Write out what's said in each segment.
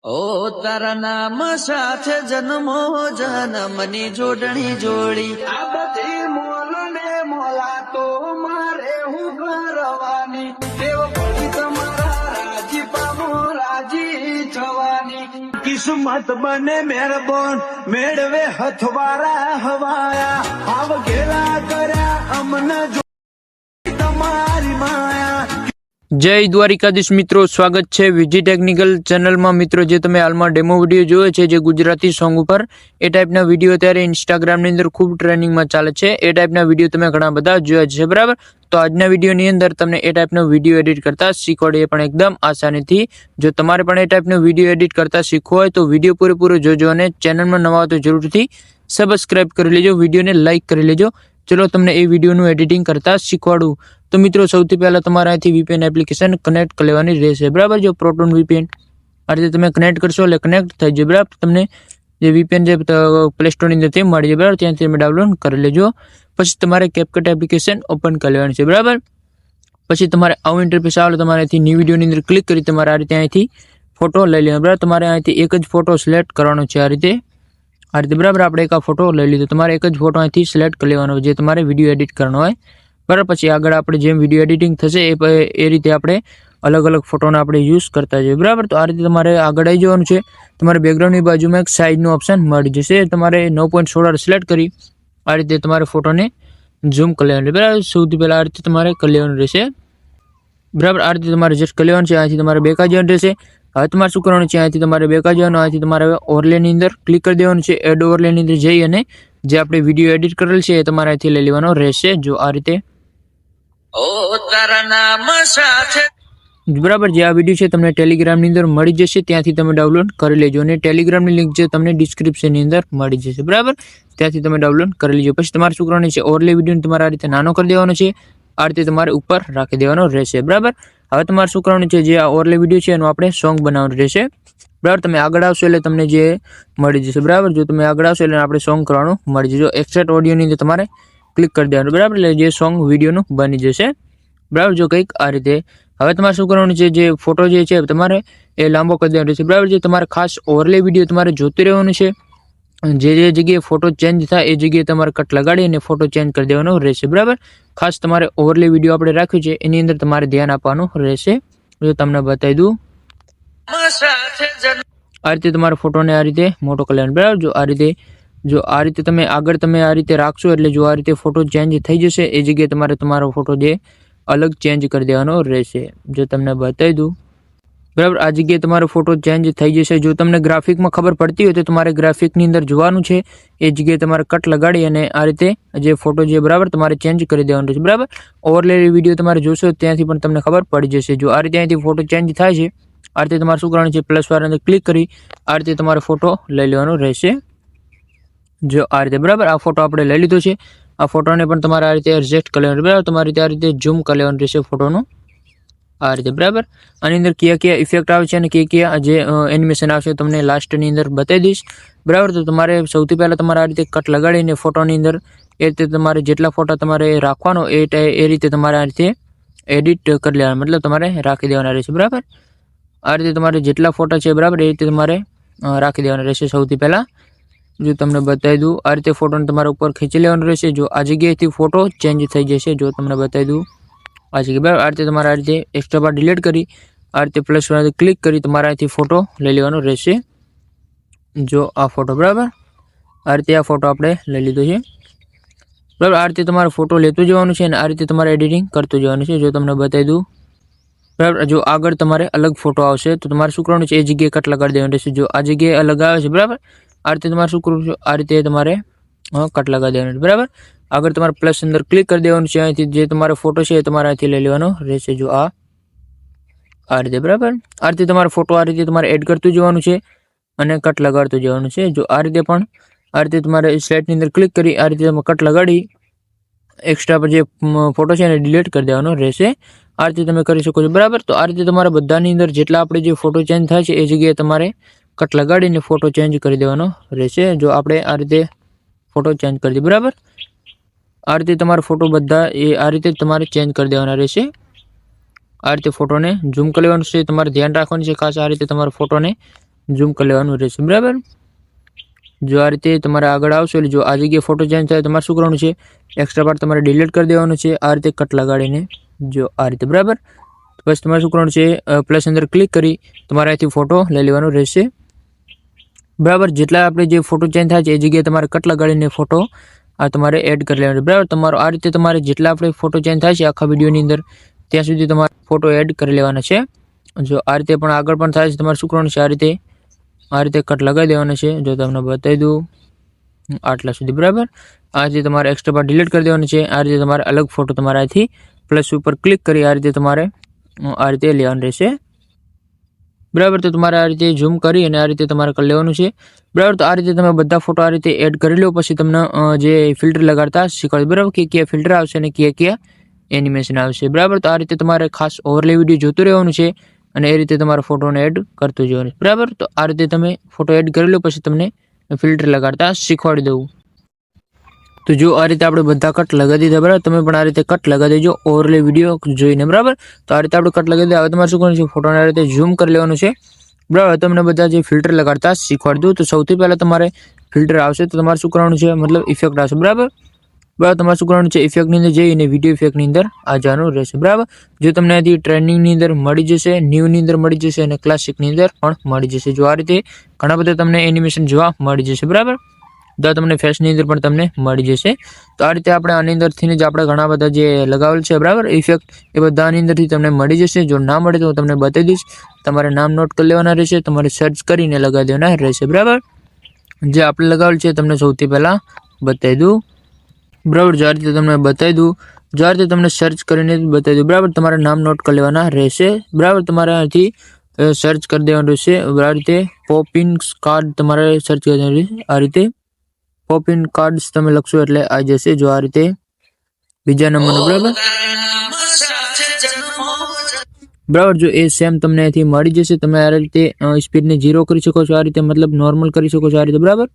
ઓ તારા નામ સાથે જન્મો જન્મની જોડણી જોડી આ બધી મોલ ને મોલા તો મારે હું કરવાની દેવ પડી તમારા રાજી પામો રાજી થવાની કિસ્મત બને મહેરબાન મેળવે હથવારા હવાયા આવ ઘેરા કર્યા અમને જો તમારી માયા। જય દ્વારિકાધીશ મિત્રો, સ્વાગત છે વિજી ટેકનિકલ ચેનલમાં। મિત્રો, જે તમે હાલમાં ડેમો વિડીયો જોયો છે જે ગુજરાતી સોંગ ઉપર, એ ટાઈપના વિડીયો અત્યારે ઇન્સ્ટાગ્રામની અંદર ખૂબ ટ્રેન્ડિંગમાં ચાલે છે। એ ટાઈપના વિડીયો તમે ઘણા બધા જોયા છે, બરાબર? તો આજના વિડીયોની અંદર તમને એ ટાઈપનો વિડીયો એડિટ કરતા શીખવાડીએ, પણ એકદમ આસાનીથી। જો તમારે પણ એ ટાઈપનો વિડીયો એડિટ કરતા શીખવો હોય તો વિડીયો પૂરેપૂરો જોજો, અને ચેનલમાં નવા તો જરૂરથી સબસ્ક્રાઇબ કરી લેજો, વિડીયોને લાઇક કરી લેજો। ચલો તમને એ વિડીયોનું એડિટિંગ કરતા શીખવાડું। તો મિત્રો, સૌથી પહેલાં તમારે અહીંથી VPN એપ્લિકેશન કનેક્ટ કરી લેવાની રહેશે, બરાબર? જો પ્રોટોન VPN આ રીતે તમે કનેક્ટ કરશો એટલે કનેક્ટ થઈ જાય, બરાબર? તમને જે VPN જે પ્લે સ્ટોરની અંદર તે મળી જાય, બરાબર? ત્યાંથી તમે ડાઉનલોડ કરી લેજો। પછી તમારે CapCut એપ્લિકેશન ઓપન કરી લેવાની છે, બરાબર? પછી તમારે આવું ઇન્ટરફેસ આવે તમારે અહીંથી ન્યૂ વિડીયોની અંદર ક્લિક કરી તમારે આ રીતે અહીંથી ફોટો લઈ લેવાનો, બરાબર? તમારે અહીંથી એક જ ફોટો સિલેક્ટ કરવાનો છે, આ રીતે, બરાબર? આપણે એક આ ફોટો લઈ લીધો, તમારે એક જ ફોટો અહીંથી સિલેક્ટ કરી લેવાનો જે તમારે વિડીયો એડિટ કરવાનો હોય, બરાબર? પછી આગળ આપણે જેમ વિડીયો એડિટિંગ થશે એ રીતે આપણે અલગ અલગ ફોટોને આપણે યુઝ કરતા જઈએ, બરાબર? તો આ રીતે તમારે આગળ આવી જવાનું છે। તમારે બેકગ્રાઉન્ડની બાજુમાં એક સાઇઝનું ઓપ્શન મળી જશે, તમારે 9.16 સિલેક્ટ કરી આ રીતે તમારે ફોટોને ઝૂમ કરી લેવાનું, બરાબર? સૌથી પહેલાં આ રીતે તમારે કરી લેવાનું રહેશે, બરાબર? આ રીતે તમારે જસ્ટ કરી લેવાનું છે, અહીંથી તમારે બેકા જવાનું રહેશે। હવે તમારે શું કરવાનું છે, અહીંથી તમારે બેકા જવાનું, અહીંથી તમારે ઓવરલેની અંદર ક્લિક કરી દેવાનું છે। એડ ઓવરલેની અંદર જઈ અને જે આપણે વિડીયો એડિટ કરેલ છે એ તમારે અહીંથી લઈ લેવાનો રહેશે, જો આ રીતે, ઓ તારા નામ સાથે, બરાબર? જે આ વિડીયો છે તમને ટેલિગ્રામની અંદર મળી જશે, ત્યાંથી તમે ડાઉનલોડ કરી લેજો, અને ટેલિગ્રામની લિંક છે તમને ડિસ્ક્રિપ્શનની અંદર મળી જશે, બરાબર? ત્યાંથી તમે ડાઉનલોડ કરી લેજો। પછી તમારે શું કરવાનું છે, ઓવરલે વિડીયોને તમારે આ રીતે નાનો કરી દેવાનો છે, આ રીતે તમારે ઉપર રાખી દેવાનો રહેશે, બરાબર? હવે તમારે શું કરવાનું છે, જે આ ઓવરલે વિડીયો છે એનું આપણે સોંગ બનાવવાનું રહેશે, બરાબર? તમે આગળ આવશો એટલે તમને જે મળી જશે, બરાબર? જો તમે આગળ આવશો એટલે આપણે સોંગ કરવાનું મળી જશે। જો એક્સટ્રેક્ટ ઓડિયોની અંદર તમારે ક્લિક કરી દેવાનું, બરાબર? એટલે જે સોંગ વિડીયોનું બની જશે, બરાબર? જો કંઈક આ રીતે। હવે તમારે શું કરવાનું છે, જે ફોટો જે છે તમારે એ લાંબો કરી દેવાનો રહેશે, બરાબર? જે તમારે ખાસ ઓવરલે વિડીયો તમારે જોતું રહેવાનું છે, જે જગ્યાએ ફોટો ચેન્જ થાય એ જગ્યાએ તમારે કટ લગાડી અને ફોટો ચેન્જ કરી દેવાનો રહેશે, બરાબર? ખાસ તમારે ઓવરલે વિડીયો આપણે રાખ્યું છે એની અંદર તમારે ધ્યાન આપવાનું રહેશે। જો તમને બતાવી દઉં, સાથે જન્મ આ રીતે તમારા ફોટોને આ રીતે મોટો કરી લેવાનો, બરાબર? જો આ રીતે તમે આગળ તમે આ રીતે રાખશો એટલે જો આ રીતે ફોટો ચેન્જ થઈ જશે, એ જગ્યાએ તમારે તમારો ફોટો જે અલગ ચેન્જ કરી દેવાનો રહેશે। જો તમને બતાવી દઉં, બરાબર? આ જગ્યાએ તમારો ફોટો ચેન્જ થઈ જશે। જો તમને ગ્રાફિકમાં ખબર પડતી હોય તો તમારે ગ્રાફિકની અંદર જોવાનું છે, એ જગ્યાએ તમારે કટ લગાડી અને આ રીતે જે ફોટો જે બરાબર તમારે ચેન્જ કરી દેવાનો રહેશે, બરાબર? ઓવરલે વિડીયો તમારે જોશો ત્યાંથી પણ તમને ખબર પડી જશે। જો આ રીતે અહીંથી ફોટો ચેન્જ થાય છે, આ રીતે તમારે શું કરવાનું છે, પ્લસ વાળા અંદર ક્લિક કરી આ રીતે તમારે ફોટો લઈ લેવાનો રહેશે, જો આ રીતે, બરાબર? આ ફોટો આપણે લઈ લીધો છે, આ ફોટોને પણ તમારે આ રીતે એડજસ્ટ કરી લેવાનું, બરાબર? તમારે આ રીતે ઝૂમ કરી લેવાનું રહેશે ફોટોનું, આ રીતે, બરાબર? આની અંદર કયા ઇફેક્ટ આવે છે અને કયા જે એનિમેશન આવશે તમને લાસ્ટની અંદર બતાવી દઈશ, બરાબર? તો તમારે સૌથી પહેલાં તમારે આ રીતે કટ લગાડીને ફોટોની અંદર એ રીતે તમારે જેટલા ફોટા તમારે રાખવાનો એ રીતે તમારે આ રીતે એડિટ કરી લેવાના, મતલબ તમારે રાખી દેવાના રહેશે, બરાબર? આ રીતે તમારે જેટલા ફોટા છે, બરાબર, એ રીતે તમારે રાખી દેવાના રહેશે। સૌથી પહેલાં જો તમને બતાવી દઉં, આ રીતે ફોટોને તમારે ઉપર ખેંચી લેવાનો રહેશે, જો આ જગ્યાએથી ફોટો ચેન્જ થઈ જશે, જો તમને બતાવી દઉં આ જગ્યાએ, બરાબર? આ રીતે તમારે આ રીતે એક્સ્ટ્રા પાર્ટ ડિલીટ કરી આ રીતે પ્લસ ક્લિક કરી તમારે અહીંથી ફોટો લઈ લેવાનો રહેશે, જો આ ફોટો, બરાબર? આ રીતે આ ફોટો આપણે લઈ લીધો છે, બરાબર? આ રીતે તમારે ફોટો લેતું જવાનું છે અને આ રીતે તમારે એડિટિંગ કરતું જવાનું છે, જો તમને બતાવી દઉં, બરાબર? જો આગળ તમારે અલગ ફોટો આવશે તો તમારે શું કરવાનું છે, એ જગ્યાએ કટ લગાડી દેવાનું રહેશે, જો આ જગ્યાએ અલગ આવે છે, બરાબર? આ રીતે તમારે શું કરવું છે, આ રીતે તમારે કટ લગાડી દેવાનું, બરાબર? આગળ તમારે પ્લસ અંદર ક્લિક કરી દેવાનું છે, અહીંથી જે તમારો ફોટો છે એ તમારે અહીંથી લઈ લેવાનો રહેશે, જો આ રીતે, બરાબર? આ રીતે તમારો ફોટો આ રીતે તમારે એડ કરતું જવાનું છે અને કટ લગાડતું જવાનું છે, જો આ રીતે પણ આ રીતે તમારે સ્લાઇડની અંદર ક્લિક કરી આ રીતે તમે કટ લગાડી એક્સ્ટ્રા પર જે ફોટો છે એને ડિલીટ કરી દેવાનો રહેશે, આ રીતે તમે કરી શકો છો, બરાબર? તો આ રીતે તમારા બધાની અંદર જેટલા આપણે જે ફોટો ચેન્જ થાય છે એ જગ્યાએ તમારે કટ લગાડીને ફોટો ચેન્જ કરી દેવાનો રહેશે। જો આપણે આ રીતે ફોટો ચેન્જ કરી દઈએ, બરાબર? આ રીતે તમારા ફોટો બધા એ આ રીતે તમારે ચેન્જ કરી દેવાના રહેશે। આ રીતે ફોટોને ઝૂમ કરી લેવાનું છે, તમારે ધ્યાન રાખવાનું છે ખાસ આ રીતે તમારા ફોટોને ઝૂમ કરી લેવાનું રહેશે બરાબર। જો આ રીતે તમારે આગળ આવશો એટલે જો આ જગ્યાએ ફોટો ચેન્જ થાય તમારે શું કરવાનું છે, એક્સ્ટ્રા પાર્ટ તમારે ડિલીટ કરી દેવાનું છે આ રીતે કટ લગાડીને, જો આ રીતે બરાબર। બસ તમારે શું કરવાનું છે, પ્લસ અંદર ક્લિક કરી તમારે અહીંથી ફોટો લઈ લેવાનો રહેશે બરાબર। જેટલા આપણે જે ફોટો ચેન્જ થાય છે એ જગ્યાએ તમારે કટ લગાડીને ફોટો આ તમારે એડ કરી લેવાનો બરાબર। તમારો આ રીતે તમારે જેટલા આપણે ફોટો ચેન્જ થાય છે આખા વિડીયોની અંદર ત્યાં સુધી તમારે ફોટો એડ કરી લેવાના છે। જો આ રીતે પણ આગળ પણ થાય છે તમારે શું કરવાનું છે, આ રીતે કટ લગાવી દેવાના છે। જો તમને બતાવી દઉં આટલા સુધી બરાબર। આ રીતે તમારે એક્સ્ટ્રા પાર્ટ ડિલીટ કરી દેવાનું છે। આ રીતે તમારે અલગ ફોટો તમારે અહીંથી પ્લસ ઉપર ક્લિક કરી આ રીતે તમારે આ રીતે લેવાનું રહેશે બરાબર। તો તમારે આ રીતે ઝૂમ કરી અને આ રીતે તમારે કરી લેવાનું છે બરાબર। તો આ રીતે તમે બધા ફોટો આ રીતે એડ કરી લો પછી તમને જે ફિલ્ટર લગાડતા શીખવાડે બરાબર કે કયા ફિલ્ટર આવશે અને કયા એનિમેશન આવશે બરાબર। તો આ રીતે તમારે ખાસ ઓવરલે વિડીયો જોતું રહેવાનું છે અને એ રીતે તમારા ફોટોને એડ કરતું જવાનું બરાબર। તો આ રીતે તમે ફોટો એડ કરી લો પછી તમને ફિલ્ટર લગાડતા શીખવાડી દઉં। તો જો આ રીતે આપણે બધા કટ લગાવી દીધા બરાબર। તમે પણ આ રીતે કટ લગાવી દેજો ઓવરલે વિડીયો જોઈને બરાબર। તો આ રીતે આપણે કટ લગાવી દીધા। હવે તમારે શું કરવાનું છે, ફોટોને આ રીતે ઝૂમ કરી લેવાનું છે બરાબર। તમને બધા જે ફિલ્ટર લગાડતા શીખવાડી દઉં। તો સૌથી પહેલાં તમારે ફિલ્ટર આવશે તો તમારે શું કરવાનું છે, મતલબ ઇફેક્ટ આવશે બરાબર। તમારે શું કરવાનું છે, ઇફેક્ટની અંદર જઈને વિડીયો ઇફેક્ટની અંદર આ જવાનું રહેશે બરાબર। જો તમને અહીંથી ટ્રેન્ડિંગની અંદર મળી જશે, ન્યૂની અંદર મળી જશે અને ક્લાસિકની અંદર પણ મળી જશે। જો આ રીતે ઘણા બધા તમને એનિમેશન જોવા મળી જશે બરાબર। તો તમને ફેસની અંદર પણ તમને મળી જશે। તો આ રીતે આપણે આની અંદરથી જ આપણે ઘણા બધા જે લગાવેલ છે બરાબર ઇફેક્ટ એ બધા આની અંદરથી તમને મળી જશે। જો ના મળે તો હું તમને બતાવી દઈશ। તમારે નામ નોટ કરી લેવાના રહેશે, તમારે સર્ચ કરીને લગાવી દેવાના રહેશે બરાબર। જે આપણે લગાવેલ છે તમને સૌથી પહેલાં બતાવી દઉં બરાબર। જો આ રીતે તમને બતાવી દઉં, જો આ રીતે તમને સર્ચ કરીને બતાવી દઉં બરાબર। તમારે નામ નોટ કરી લેવાના રહેશે બરાબર। તમારે અહીંથી સર્ચ કરી દેવાનું રહેશે આ રીતે પોપિન કાર્ડ તમારે સર્ચ કરી દેવાનું રહેશે। આ રીતે પોપિન કાર્ડ્સ તમે લખશો એટલે આવી જશે। જો આ રીતે બીજા નંબરનો બરાબર। જો એ સેમ તમને અહીંથી મળી જશે। તમે આ રીતે સ્પીડને 0 કરી શકો છો, આ રીતે મતલબ નોર્મલ કરી શકો છો આ રીતે બરાબર।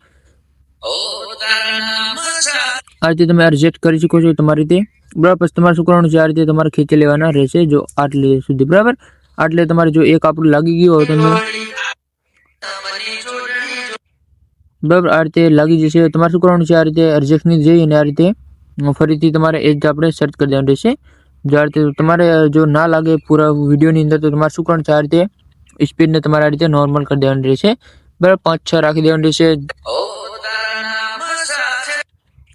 આ રીતે તમે એડજસ્ટ કરી શકો છો તમારી રીતે બરાબર। પછી તમારે શું કરવાનું છે, આ રીતે તમારે ખેંચી લેવાના રહેશે જો આટલી સુધી બરાબર। આટલે તમારે જો એક આપણું લાગી ગયું હોય તમે બરાબર આ રીતે લાગી જશે। તમારે શું કરવાનું છે, આ રીતે એડજસ્ટની જઈને આ રીતે ફરીથી તમારે એ જ આપણે સર્ચ કરી દેવાનું રહેશે। જો આ રીતે તમારે જો ના લાગે પૂરા વિડીયોની અંદર તો તમારે શું કરવાનું છે, આ રીતે સ્પીડને તમારે આ રીતે નોર્મલ કરી દેવાની રહેશે બરાબર। 5-6 રાખી દેવાની રહેશે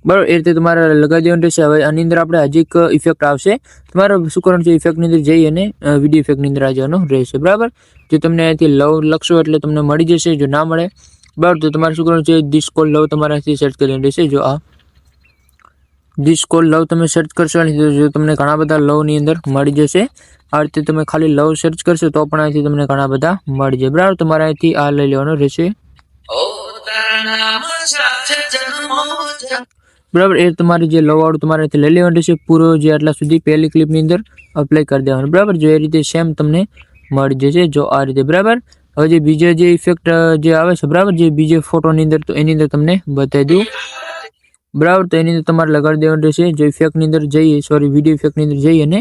બરાબર। એ રીતે તમારે લગાવી દેવાનું રહેશે। હવે આની અંદર આપણે હજી એક ઇફેક્ટ આવશે, તમારે શું કરવાનું છે, ઇફેક્ટની અંદર જઈ અને વિડીયો ઇફેક્ટની અંદર આ જવાનું રહેશે બરાબર। જો તમને અહીંથી લવ લખશો એટલે તમને મળી જશે, જો ના મળે બરાબર તો તમારે શું કરવાનું છે, ધીસ કોલ લવ તમારે અહીંથી સર્ચ કરવાનું રહેશે। જો આ ધીસ કોલ લવ તમે સર્ચ કરશો જો તમને ઘણા બધા લવની અંદર મળી જશે। આ રીતે તમે ખાલી લવ સર્ચ કરશો તો પણ અહીંથી તમને ઘણા બધા મળી જાય બરાબર। તમારે અહીંથી આ લઈ લેવાનો રહેશે બરાબર। એ તમારી જે લવ વાળું તમારે અહીંથી લઈ લેવાનું રહેશે પૂરો જે આટલા સુધી પહેલી ક્લિપની અંદર અપ્લાય કરી દેવાનું બરાબર। જો એ રીતે સેમ તમને મળી જશે જો આ રીતે બરાબર। હવે જે બીજા જે ઇફેક્ટ જે આવે છે બરાબર, જે બીજે ફોટોની અંદર તો એની અંદર તમને બતાવી દઉં બરાબર। તો એની અંદર તમારે લગાડી દેવાનું રહેશે। જો ઇફેક્ટની અંદર જઈએ વિડીયો ઇફેક્ટની અંદર જઈએ અને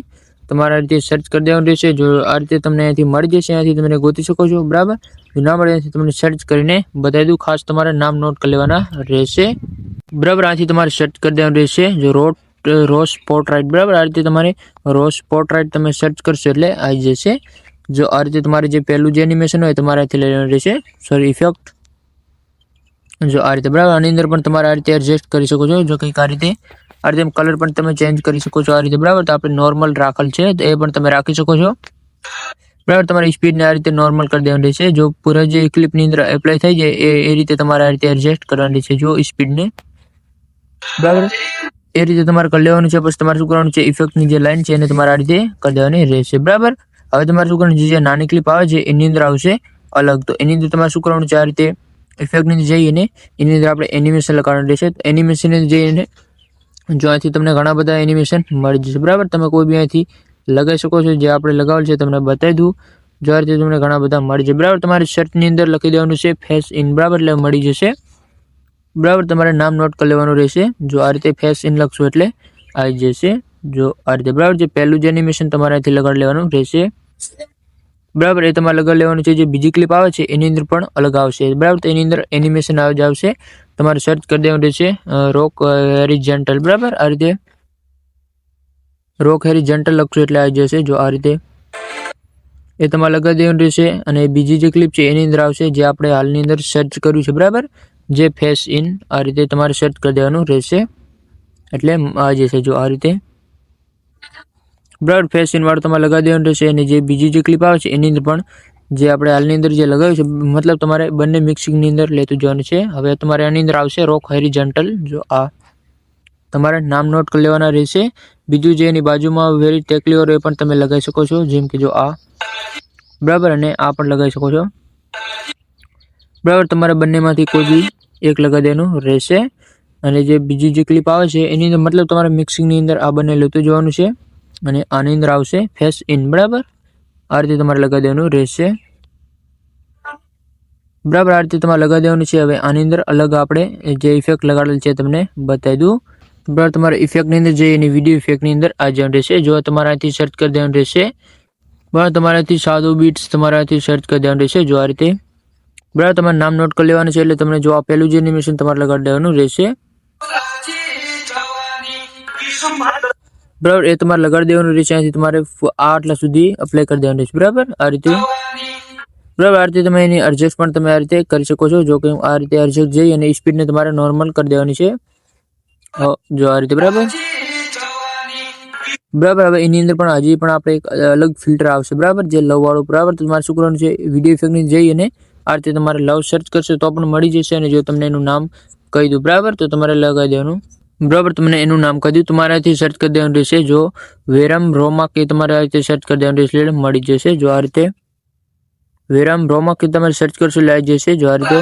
તમારે આ રીતે સર્ચ કરી દેવાનું રહેશે। જો આ રીતે તમને અહીંથી મળી જશે, અહીંથી તમે ગોતી શકો છો બરાબર। જો ના મળે અહીંથી તમને સર્ચ કરીને બતાવી દઉં, ખાસ તમારે નામ નોટ કરી લેવાના રહેશે બરાબર। આથી તમારે સર્ચ કરી દેવાનું રહેશે જો રોઝ પોર્ટ્રાઇટ બરાબર। આ રીતે તમારે રોઝ પોર્ટ્રાઇટ તમે સર્ચ કરશો એટલે આવી જશે। જો આ રીતે તમારે જે પહેલું જે એનિમેશન હોય તમારે અહીંથી લઈ લેવાનું રહેશે ઇફેક્ટ જો આ રીતે બરાબર। આની અંદર પણ તમારે આ રીતે એડજસ્ટ કરી શકો છો। જો કંઈક આ રીતે કલર પણ તમે ચેન્જ કરી શકો છો આ રીતે બરાબર। તો આપણે નોર્મલ રાખેલ છે તો એ પણ તમે રાખી શકો છો બરાબર। તમારી સ્પીડને આ રીતે નોર્મલ કરી દેવાની રહેશે। જો પૂરા જે ક્લિપની અંદર એપ્લાય થઈ જાય એ રીતે તમારે આ રીતે એડજસ્ટ કરવાની છે જો સ્પીડને બરાબર। એ રીતે તમારે કરી લેવાનું છે। પછી તમારે શું કરવાનું છે, ઇફેક્ટની જે લાઈન છે એને તમારે આ રીતે કરી દેવાની રહેશે બરાબર। હવે તમારે શું કરવાનું છે, જે નાની ક્લિપ આવે છે એની અંદર આવશે અલગ, તો એની અંદર તમારે શું કરવાનું છે, આ રીતે ઇફેક્ટની અંદર જઈને એની અંદર આપણે એનિમેશન લગાડવાનું રહેશે। એનિમેશન જઈને જો અહીંથી તમને ઘણા બધા એનિમેશન મળી જશે બરાબર। તમે કોઈ બી અહીંથી લગાવી શકો છો, જે આપણે લગાવેલ છે તમને બતાવી દઉં જો આ રીતે તમને ઘણા બધા મળી જાય બરાબર। તમારે શર્ટની અંદર લખી દેવાનું છે ફેસ ઇન બરાબર, એટલે મળી જશે બરાબર। તમારે નામ નોટ કરી લેવાનું રહેશે। જો આ રીતે ફેસ ઇન લખશો એટલે આવી જશે જો આ રીતે બરાબર। જે પહેલું જ એનિમેશન તમારે અહીંથી લગાડી લેવાનું રહેશે બરાબર. એ તમારે લગાડી લેવાનું છે. જે બીજી ક્લિપ આવે છે એની અંદર પણ અલગ આવશે, બરાબર. તો એની અંદર એનિમેશન આવશે. તમારે સર્ચ કરી દેવાનું રહેશે રોક હોરિઝોન્ટલ, બરાબર. આ રીતે રોક હોરિઝોન્ટલ લખશો એટલે આવી જશે. જો આ રીતે એ તમારે લગાવી દેવાનું રહેશે. અને બીજી જે ક્લિપ છે એની અંદર આવશે જે આપણે હાલની અંદર સર્ચ કર્યું છે, બરાબર. જે ફેસ ઇન, આ રીતે તમારે સર્ચ કરી દેવાનું રહેશે એટલે આવી જશે. જો આ રીતે, બરાબર. ફેસ ઇન વાળું તમારે લગાવી દેવાનું રહેશે. અને જે બીજી જે ક્લિપ આવે છે એની અંદર પણ જે આપણે હાલની અંદર જે લગાવ્યું છે, મતલબ તમારે બંને મિક્સિંગની અંદર લેતું જવાનું છે. હવે તમારે આની અંદર આવશે રોક હોરિઝોન્ટલ. જો આ તમારે નામ નોટ કરી લેવાના રહેશે. બીજું જે એની બાજુમાં વેરી ટેકલી હોય એ પણ તમે લગાવી શકો છો, જેમ કે જો આ, બરાબર. અને આ પણ લગાવી શકો છો, બરાબર. તમારે બંનેમાંથી કોઈ બી એક લગાવી દેવાનું રહેશે. અને જે બીજી જે ક્લિપ આવે છે એની અંદર મતલબ તમારે મિક્સિંગની અંદર આ બંને લેતું જવાનું છે. અને આની અંદર આવશે ફેસ ઇન, બરાબર. આ રીતે તમારે લગાવી દેવાનું રહેશે, બરાબર. આ રીતે તમારે લગાવી દેવાનું છે. હવે આની અંદર અલગ આપણે જે ઇફેક્ટ લગાડેલ છે તમને બતાવી દઉં, બરાબર. તમારે ઇફેક્ટની અંદર જે એની વિડીયો ઇફેક્ટની અંદર આ જવાનું રહેશે. જો તમારે અહીંથી સર્ચ કરી દેવાનું રહેશે, બરાબર. તમારાથી સાદું બીટ્સ તમારાથી સર્ચ કરી દેવાનું રહેશે. જો આ રીતે, બરાબર. તમારે નામ નોટ કરી લેવાનું છે. એટલે તમને જો આ પહેલું જે એનિમેશન તમારે લગાડી દેવાનું રહેશે, બરાબર. એ તમારે લગાડી દેવાનું રહેશે. અહીંથી તમારે આટલા સુધી અપ્લાય કરી દેવાનું રહેશે, બરાબર. આ રીતે, બરાબર. આ રીતે તમે એની એડજસ્ટ પણ તમે આ રીતે કરી શકો છો. જો કે આ રીતે એડજસ્ટ જઈ અને સ્પીડને તમારે નોર્મલ કરી દેવાની છે. જો આ રીતે, બરાબર, બરાબર. હવે એની અંદર પણ હજી પણ આપણે એક અલગ ફિલ્ટર આવશે, બરાબર, જે લવ વાળું, બરાબર. તો તમારે શું કરવાનું છે, વિડીયો ઇફેક્ટની જઈ અને આ રીતે તમારે લવ સર્ચ કરશો તો પણ મળી જશે. અને જો તમને એનું નામ કહી દઉં, બરાબર, તો તમારે લગાવી દેવાનું, બરાબર. તમને એનું નામ કહી દઉં, તમારાથી સર્ચ કરી દેવાનું રહેશે. જો વેરમ રોમાક એ તમારે આ રીતે સર્ચ કરી દેવાનું રહેશે એટલે મળી જશે. જો આ રીતે વેરમ રોમાક એ તમારે સર્ચ કરશો એટલે આવી જશે. જો આ રીતે,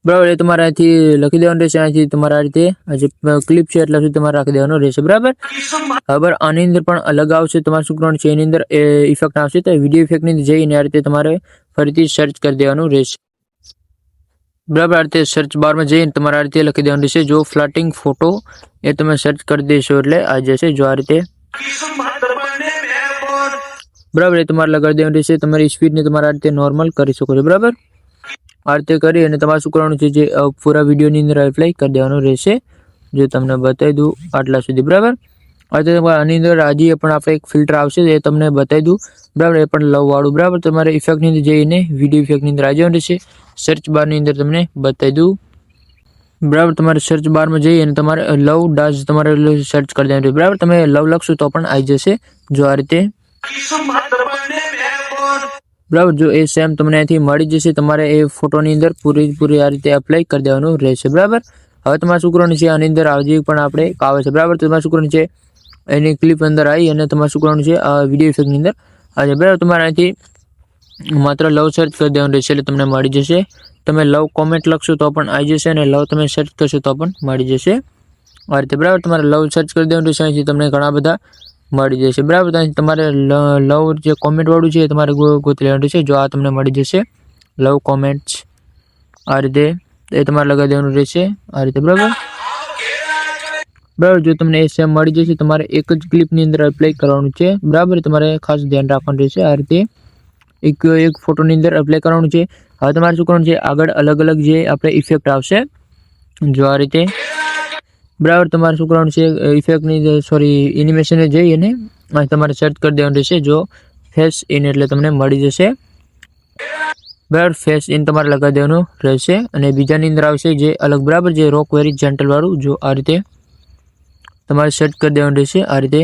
બરાબર. એ તમારે અહીંથી લખી દેવાનું રહેશે. અહીંથી તમારે આ રીતે જે ક્લિપ છે એટલા સુધી તમારે રાખી દેવાનું રહેશે, બરાબર. બરાબર. આની અંદર પણ અલગ આવશે. તમારે શું કરવાનું છે, એની અંદર ઇફેક્ટ આવશે તો વિડીયો ઇફેક્ટની અંદર જઈને આ રીતે તમારે ફરીથી સર્ચ કરી દેવાનું રહેશે, બરાબર. આ રીતે સર્ચ બારમાં જઈને તમારે આ રીતે લખી દેવાનું રહેશે. જો ફ્લાટિંગ ફોટો એ તમે સર્ચ કરી દેશો એટલે આ જશે. જો આ રીતે, બરાબર. એ તમારે લગાડી દેવાનું રહેશે. તમારી સ્પીડને તમારે આ રીતે નોર્મલ કરી શકો છો, બરાબર. આ રીતે કરી અને તમારે શું કરવાનું છે, જે પૂરા વિડીયોની અંદર એપ્લાય કરી દેવાનું રહેશે. જો તમને બતાવી દઉં આટલા સુધી, બરાબર. આ રીતે આની અંદર હજી પણ આપણે એક ફિલ્ટર આવશે એ તમને બતાવી દઉં, બરાબર. એ પણ લવ વાળું, બરાબર. તમારે ઇફેક્ટની અંદર જઈને વિડીયો ઇફેક્ટની અંદર આવી જવાનું રહેશે. સર્ચ બારની અંદર તમને બતાવી દઉં, બરાબર. તમારે સર્ચ બારમાં જઈ અને તમારે લવ ડાઝ તમારે સર્ચ કરી દેવાનું રહેશે, બરાબર. તમે લવ લખશો તો પણ આવી જશે. જો આ રીતે, બરાબર. જો એ સેમ તમને અહીંથી મળી જશે. તમારે એ ફોટોની અંદર પૂરી આ રીતે એપ્લાય કરી દેવાનું રહેશે, બરાબર. હવે તમારે શું કરવાનું છે, આની અંદર હજી પણ આપણે આવે છે, બરાબર. તમારે શું કરવાનું છે, એની ક્લિપ અંદર આવી અને તમારે શું કરવાનું છે, આ વિડીયો ઇફેક્ટની અંદર આવે, બરાબર. તમારે અહીંથી માત્ર લવ સર્ચ કરી દેવાનું રહેશે એટલે તમને મળી જશે. તમે લવ કોમેન્ટ લખશો તો પણ આવી જશે અને લવ તમે સર્ચ કરશો તો પણ મળી જશે. આ રીતે, બરાબર. તમારે લવ સર્ચ કરી દેવાનું રહેશે. અહીંથી તમને ઘણા બધા મળી જશે, બરાબર. ત્યાંથી તમારે લવ જે કોમેન્ટ વાળું છે એ તમારે ગોતી લેવાનું છે. જો આ તમને મળી જશે લવ કોમેન્ટ્સ, આ રીતે એ તમારે લગાવી દેવાનું રહેશે આ રીતે, બરાબર. બરાબર. જો તમને એ સેમ મળી જશે તમારે એક જ ક્લિપની અંદર એપ્લાય કરવાનું છે, બરાબર. તમારે ખાસ ધ્યાન રાખવાનું રહેશે. આ રીતે એક ફોટોની અંદર એપ્લાય કરવાનું છે. હવે તમારે શું કરવાનું છે, આગળ અલગ અલગ જે આપણે ઇફેક્ટ આવશે, જો આ રીતે, બરાબર. તમારે શું કરવાનું છે, ઇફેક્ટની એનિમેશને જઈ અને તમારે સર્ચ કરી દેવાનું રહેશે. જો ફેસ ઇન એટલે તમને મળી જશે, બરાબર. ફેસ ઇન તમારે લગાવી દેવાનું રહેશે. અને બીજાની અંદર આવશે જે અલગ, બરાબર, જે રોક હોરિઝોન્ટલ વાળું. જો આ રીતે તમારે સર્ચ કરી દેવાનું રહેશે આ રીતે,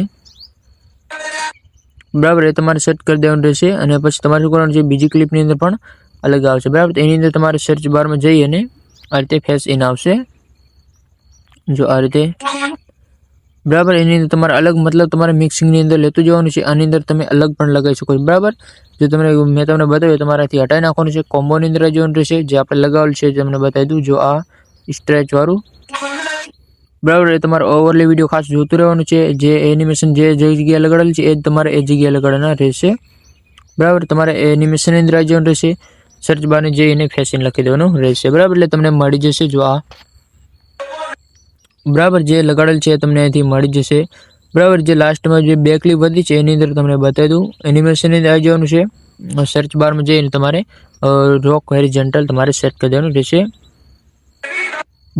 બરાબર. એ તમારે સર્ચ કરી દેવાનું રહેશે. અને પછી તમારે શું કરવાનું છે, બીજી ક્લિપની અંદર પણ અલગ આવશે, બરાબર. એની અંદર તમારે સર્ચ બારમાં જઈ અને આ રીતે ફેસ ઇન આવશે. જો આ રીતે, બરાબર. એની અંદર તમારે અલગ મતલબ તમારે મિક્સિંગની અંદર લેતું જવાનું છે. આની અંદર તમે અલગ પણ લગાવી શકો છો, બરાબર. જો મેં તમને બતાવ્યું તમારાથી હટાવી નાખવાનું છે. કોમ્બોની અંદર જવાનું રહેશે. જે આપણે લગાવેલું છે તમને બતાવી દઉં. જો આ સ્ટ્રેચ વાળું, બરાબર. એ તમારે ઓવરલી વિડીયો ખાસ જોતું રહેવાનું છે. જે એનિમેશન જે જગ્યાએ લગાડેલું છે એ જ તમારે એ જગ્યાએ લગાડવાના રહેશે, બરાબર. તમારે એનિમેશનની અંદર આવી જવાનું રહેશે. સર્ચ બારને જઈને ફેશન લખી દેવાનું રહેશે, બરાબર. એટલે તમને મળી જશે. જો આ, બરાબર, જે લગાડેલ છે તમને અહીંથી મળી જશે. બરાબર, જે લાસ્ટમાં જે બે ક્લિપ હતી છે એની અંદર તમને બતાવી દઉં. એનિમેશનની અંદર આવી જવાનું છે. સર્ચ બારમાં જઈને તમારે રોક હોરિઝોન્ટલ તમારે સેટ કરી દેવાનું રહેશે.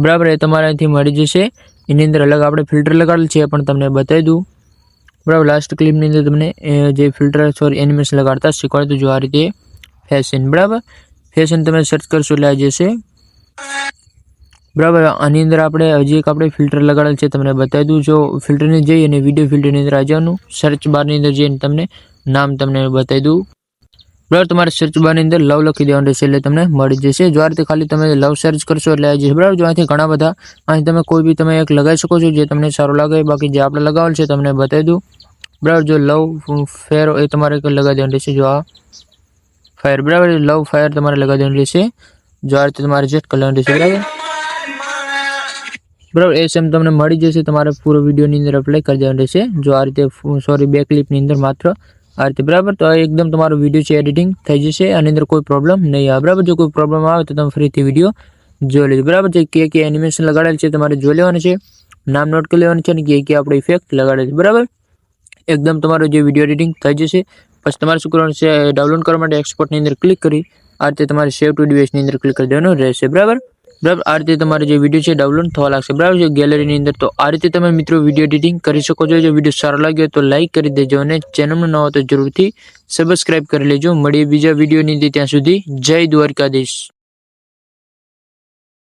બરાબર, એ તમારે અહીંથી મળી જશે. એની અંદર અલગ આપણે ફિલ્ટર લગાડેલ છે એ પણ તમને બતાવી દઉં. બરાબર, લાસ્ટ ક્લિપની અંદર તમને જે ફિલ્ટર એનિમેશન લગાડતા શીખવાડતું જો આ રીતે ફેશન. બરાબર, ફેશન તમે સર્ચ કરશો એટલે આવી જશે. બરાબર, આની અંદર આપણે હજી એક આપણે ફિલ્ટર લગાડેલ છે તમને બતાવી દઉં. જો ફિલ્ટરની જઈ અને વિડીયો ફિલ્ટરની અંદર આવી જવાનું. સર્ચ બારની અંદર જઈને તમને નામ તમને બતાવી દઉં. બરાબર, તમારે સર્ચ બારની અંદર લવ લખી દેવાનું રહેશે એટલે તમને મળી જશે. જો આ રીતે ખાલી તમે લવ સર્ચ કરશો એટલે આવી જશે. બરાબર, જો અહીંથી ઘણા બધા અહીં તમે કોઈ બી તમે એક લગાવી શકો છો જે તમને સારું લાગે. બાકી જે આપણે લગાવેલ છે તમને બતાવી દઉં. બરાબર, જો લવ ફેર એ તમારે લગાવી દેવાનું રહેશે. જો આ ફાયર, બરાબર, લવ ફાયર તમારે લગાવી દેવાનું રહેશે. જો આ રીતે તમારે જેટ કરવાનું રહેશે. બરાબર, એ સેમ તમને મળી જશે. તમારે પૂરો વિડીયોની અંદર અપ્લાય કરી દેવાનું રહેશે. જો આ રીતે બે ક્લિપની અંદર માત્ર આ રીતે. બરાબર, તો એકદમ તમારો વિડીયો છે એડિટિંગ થઈ જશે. આની અંદર કોઈ પ્રોબ્લેમ નહીં આવે. બરાબર, જો કોઈ પ્રોબ્લેમ આવે તો તમે ફરીથી વિડીયો જોઈ લેજો. બરાબર, જે કે એનિમેશન લગાડેલ છે તમારે જોઈ લેવાનું છે, નામ નોટ કરી લેવાનું છે અને કે આપણે ઇફેક્ટ લગાડેલ છે. બરાબર, એકદમ તમારો જે વિડીયો એડિટિંગ થઈ જશે. પછી તમારે શું કરવાનું છે, ડાઉનલોડ કરવા માટે એક્સપોર્ટની અંદર ક્લિક કરી આ રીતે તમારે સેવ ટુ ડિવાઇસની અંદર ક્લિક કરી દેવાનું રહેશે. બરાબર, આ રીતે તમારે જે વિડીયો છે ડાઉનલોડ થવા લાગશે. બરાબર છે, ગેલેરીની અંદર. તો આ રીતે તમે મિત્રો વિડીયો એડિટિંગ કરી શકો છો. જો વિડીયો સારો લાગ્યો તો લાઇક કરી દેજો અને ચેનલમાં ન હોય તો જરૂરથી સબસ્ક્રાઇબ કરી લેજો. મળીએ બીજા વિડીયોની અંદર. ત્યાં સુધી જય દ્વારકાધીશ.